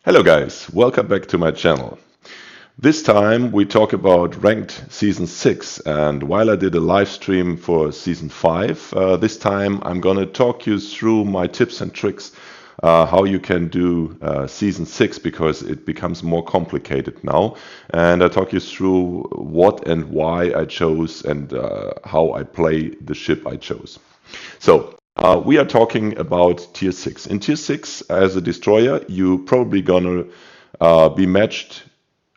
Hello guys, welcome back to my channel. This time we talk about ranked season 6, and while I did a live stream for season 5, this time I'm gonna talk you through my tips and tricks how you can do season 6, because it becomes more complicated now, and I talk you through what and why I chose and how I play the ship I chose. So we are talking about tier 6. In tier 6, as a destroyer, you probably gonna be matched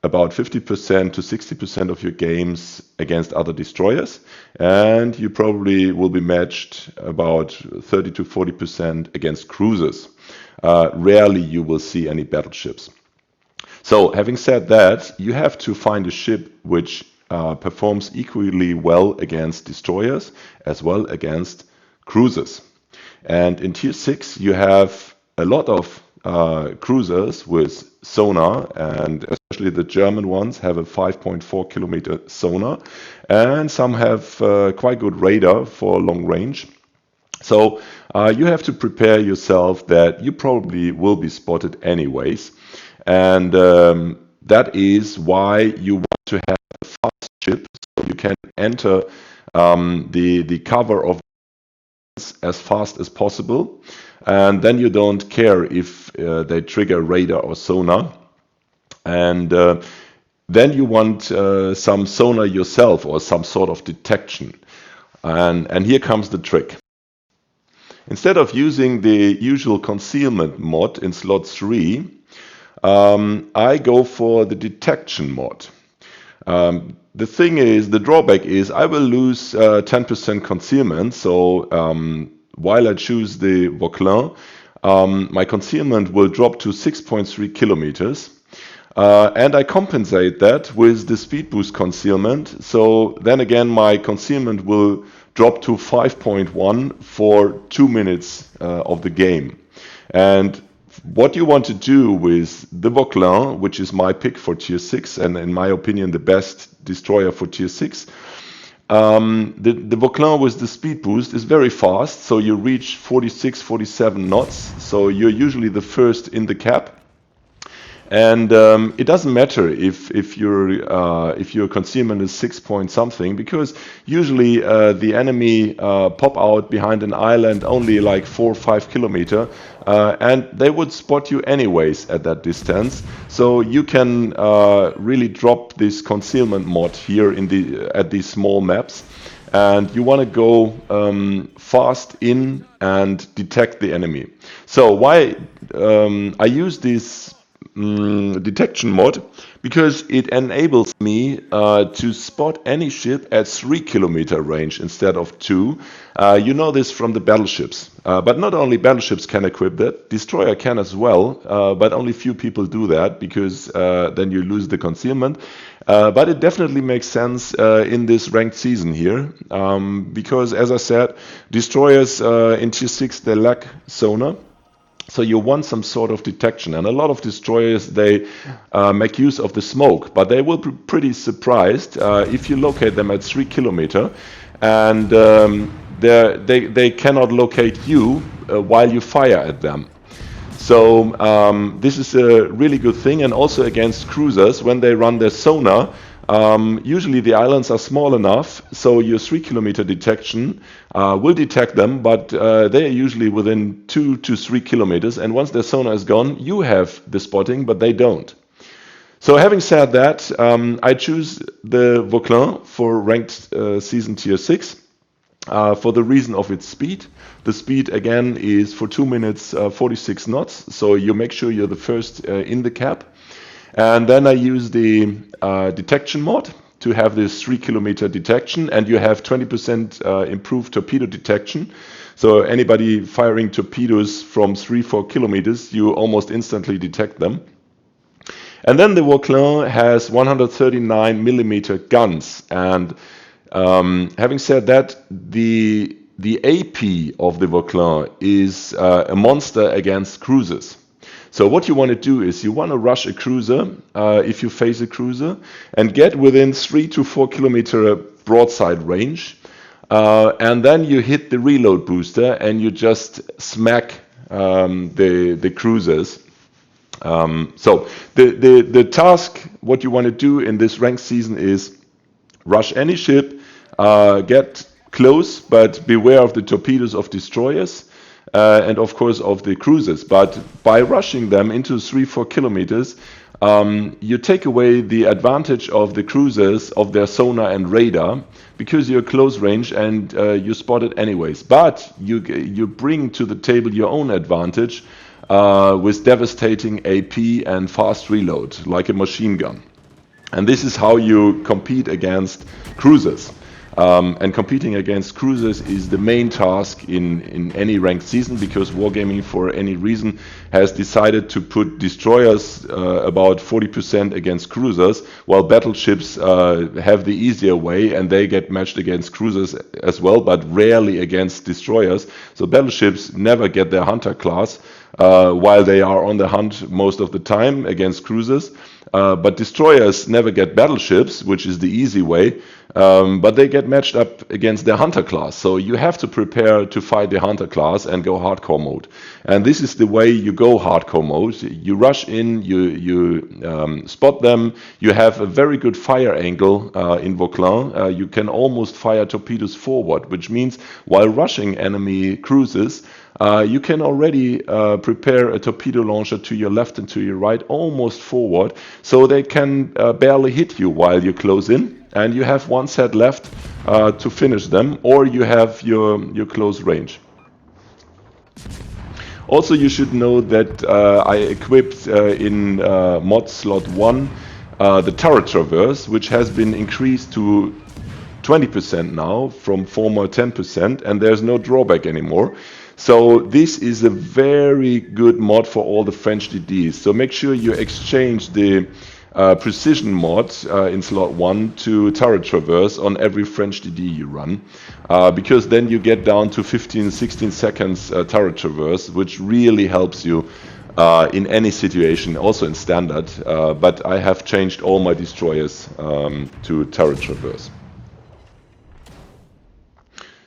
about 50% to 60% of your games against other destroyers, and you probably will be matched about 30 to 40% against cruisers. Rarely you will see any battleships. So having said that, you have to find a ship which performs equally well against destroyers as well against cruisers. And in tier 6, you have a lot of cruisers with sonar, and especially the German ones have a 5.4 kilometer sonar, and some have quite good radar for long range. So you have to prepare yourself that you probably will be spotted anyways, and that is why you want to have a fast ship so you can enter the cover of as fast as possible, and then you don't care if they trigger radar or sonar, and then you want some sonar yourself or some sort of detection, and here comes the trick. Instead of using the usual concealment mod in slot 3, I go for the detection mod. The thing is, the drawback is I will lose 10% concealment. So while I choose the Vauquelin, my concealment will drop to 6.3 kilometers. And I compensate that with the speed boost concealment. So then again, my concealment will drop to 5.1 for 2 minutes of the game. And what you want to do with the Vauquelin, which is my pick for tier 6, and in my opinion the best destroyer for tier 6, the Vauquelin with the speed boost is very fast, so you reach 46, 47 knots, so you're usually the first in the cap. And it doesn't matter if your concealment is 6 point something, because usually the enemy pop out behind an island only like 4 or 5 kilometer, and they would spot you anyways at that distance. So you can really drop this concealment mod here at these small maps, and you want to go fast in and detect the enemy. So why I use this detection mod? Because it enables me to spot any ship at 3 kilometer range instead of 2. You know this from the battleships, but not only battleships can equip that, destroyer can as well, but only few people do that, because then you lose the concealment. But it definitely makes sense in this ranked season here, because as I said, destroyers in tier 6, they lack sonar. So you want some sort of detection, and a lot of destroyers, they make use of the smoke, but they will be pretty surprised if you locate them at 3 kilometer, and they cannot locate you while you fire at them. So this is a really good thing, and also against cruisers when they run their sonar. Usually the islands are small enough, so your 3 kilometer detection will detect them, but they are usually within 2 to 3 kilometers, and once their sonar is gone, you have the spotting, but they don't. So having said that, I choose the Vauquelin for ranked season tier 6 for the reason of its speed. The speed again is for 2 minutes 46 knots, so you make sure you're the first in the cap. And then I use the detection mod to have this 3 kilometer detection, and you have 20% improved torpedo detection. So anybody firing torpedoes from 3-4 kilometers, you almost instantly detect them. And then the Vauquelin has 139 millimeter guns, and having said that, the AP of the Vauquelin is a monster against cruisers. So what you want to do is you want to rush a cruiser, if you face a cruiser, and get within 3 to 4 kilometer broadside range, and then you hit the reload booster and you just smack the cruisers. So the task, what you want to do in this ranked season is rush any ship, get close, but beware of the torpedoes of destroyers, and of course of the cruisers. But by rushing them into 3-4 kilometers, you take away the advantage of the cruisers, of their sonar and radar, because you're close range and you spot it anyways. But you bring to the table your own advantage with devastating AP and fast reload, like a machine gun. And this is how you compete against cruisers. And competing against cruisers is the main task in any ranked season, because Wargaming, for any reason, has decided to put destroyers about 40% against cruisers, while battleships have the easier way and they get matched against cruisers as well, but rarely against destroyers. So battleships never get their hunter class, while they are on the hunt most of the time against cruisers. But destroyers never get battleships, which is the easy way, but they get matched up against their hunter class. So you have to prepare to fight the hunter class and go hardcore mode. And this is the way you go hardcore mode. You rush in, you spot them, you have a very good fire angle in Vauclin. You can almost fire torpedoes forward, which means while rushing enemy cruisers, you can already prepare a torpedo launcher to your left and to your right, almost forward, so they can barely hit you while you close in, and you have one set left to finish them, or you have your close range. Also, you should know that I equipped in mod slot 1 the turret traverse, which has been increased to 20% now from former 10%, and there's no drawback anymore. So this is a very good mod for all the French DDs. So make sure you exchange the precision mod in slot 1 to turret traverse on every French DD you run, because then you get down to 15-16 seconds turret traverse, which really helps you in any situation, also in standard. But I have changed all my destroyers to turret traverse.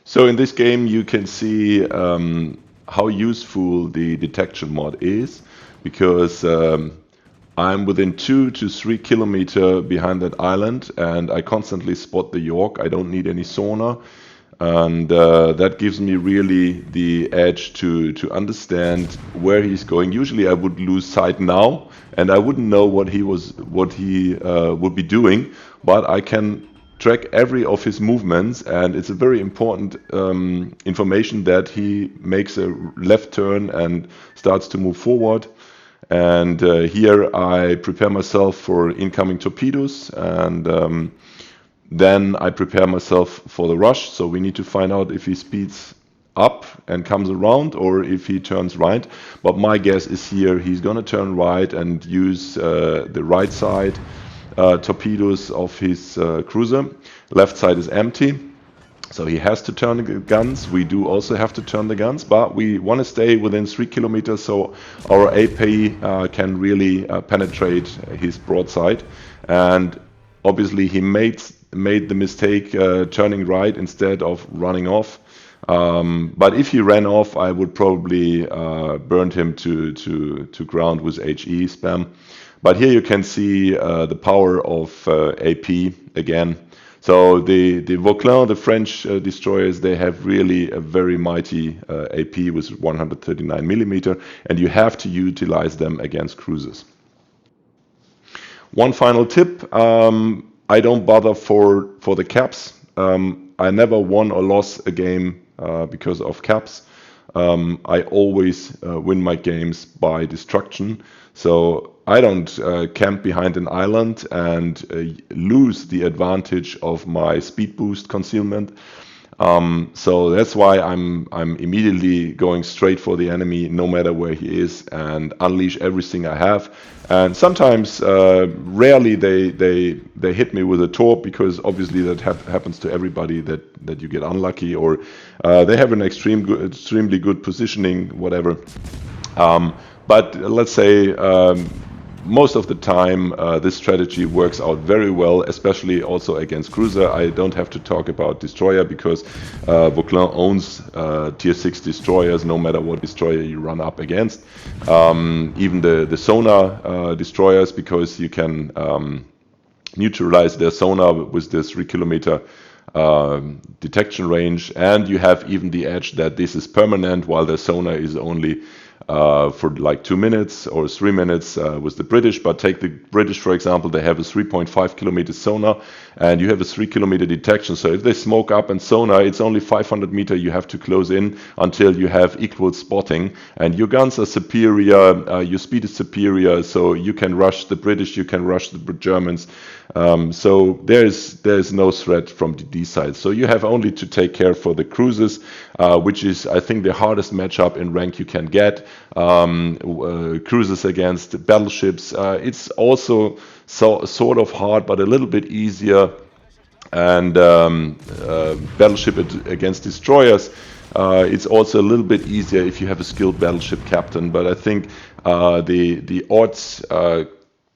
So in this game you can see how useful the detection mod is, because I'm within 2 to 3 kilometers behind that island and I constantly spot the York. I don't need any sonar, and that gives me really the edge to understand where he's going. Usually I would lose sight now and I wouldn't know what he would be doing, but I can track every of his movements, and it's a very important information that he makes a left turn and starts to move forward. And here I prepare myself for incoming torpedoes, and then I prepare myself for the rush. So we need to find out if he speeds up and comes around or if he turns right. But my guess is here he's going to turn right and use the right side torpedoes of his cruiser. Left side is empty, so he has to turn the guns. We do also have to turn the guns, but we want to stay within 3 kilometers so our AP can really penetrate his broadside. And obviously he made the mistake turning right instead of running off. But if he ran off, I would probably burn him to ground with HE spam. But here you can see the power of AP again. So the Vauclin, the French destroyers, they have really a very mighty AP with 139 millimeter, and you have to utilize them against cruisers. One final tip: I don't bother for the caps. I never won or lost a game because of caps. I always win my games by destruction. So I don't camp behind an island and lose the advantage of my speed boost concealment. So that's why I'm immediately going straight for the enemy, no matter where he is, and unleash everything I have. And sometimes, rarely they hit me with a torp, because obviously that happens to everybody, that you get unlucky, or they have an extremely good positioning, whatever. But let's say most of the time, this strategy works out very well, especially also against cruiser. I don't have to talk about destroyer because Vauclin owns tier 6 destroyers, no matter what destroyer you run up against. Even the sonar destroyers, because you can neutralize their sonar with the 3 kilometer detection range, and you have even the edge that this is permanent, while the sonar is only for like 2 minutes or 3 minutes with the British. But take the British, for example, they have a 3.5 kilometer sonar and you have a 3 kilometer detection. So if they smoke up and sonar, it's only 500 meter you have to close in until you have equal spotting, and your guns are superior, your speed is superior, so you can rush the British, you can rush the Germans. So there's no threat from the D side. So you have only to take care for the cruisers, which is, I think, the hardest matchup in rank you can get. Cruisers against battleships. It's also sort of hard, but a little bit easier. And battleship against destroyers. It's also a little bit easier if you have a skilled battleship captain. But I think the odds.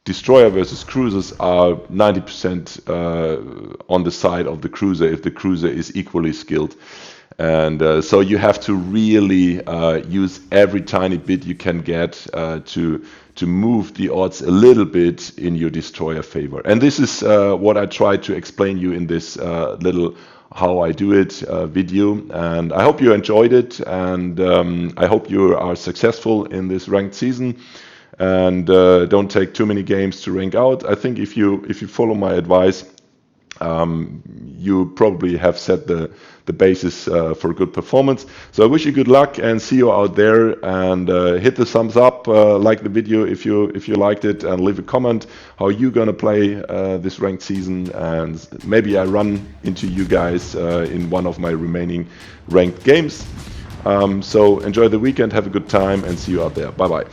Destroyer versus cruisers are 90% on the side of the cruiser if the cruiser is equally skilled. And so you have to really use every tiny bit you can get to move the odds a little bit in your destroyer favor. And this is what I tried to explain you in this little how I do it video. And I hope you enjoyed it, and I hope you are successful in this ranked season. And don't take too many games to rank out. I think if you follow my advice, you probably have set the basis for good performance. So I wish you good luck and see you out there. And hit the thumbs up, like the video if you liked it, and leave a comment how you gonna play this ranked season. And maybe I run into you guys in one of my remaining ranked games. So enjoy the weekend, have a good time, and see you out there. Bye bye.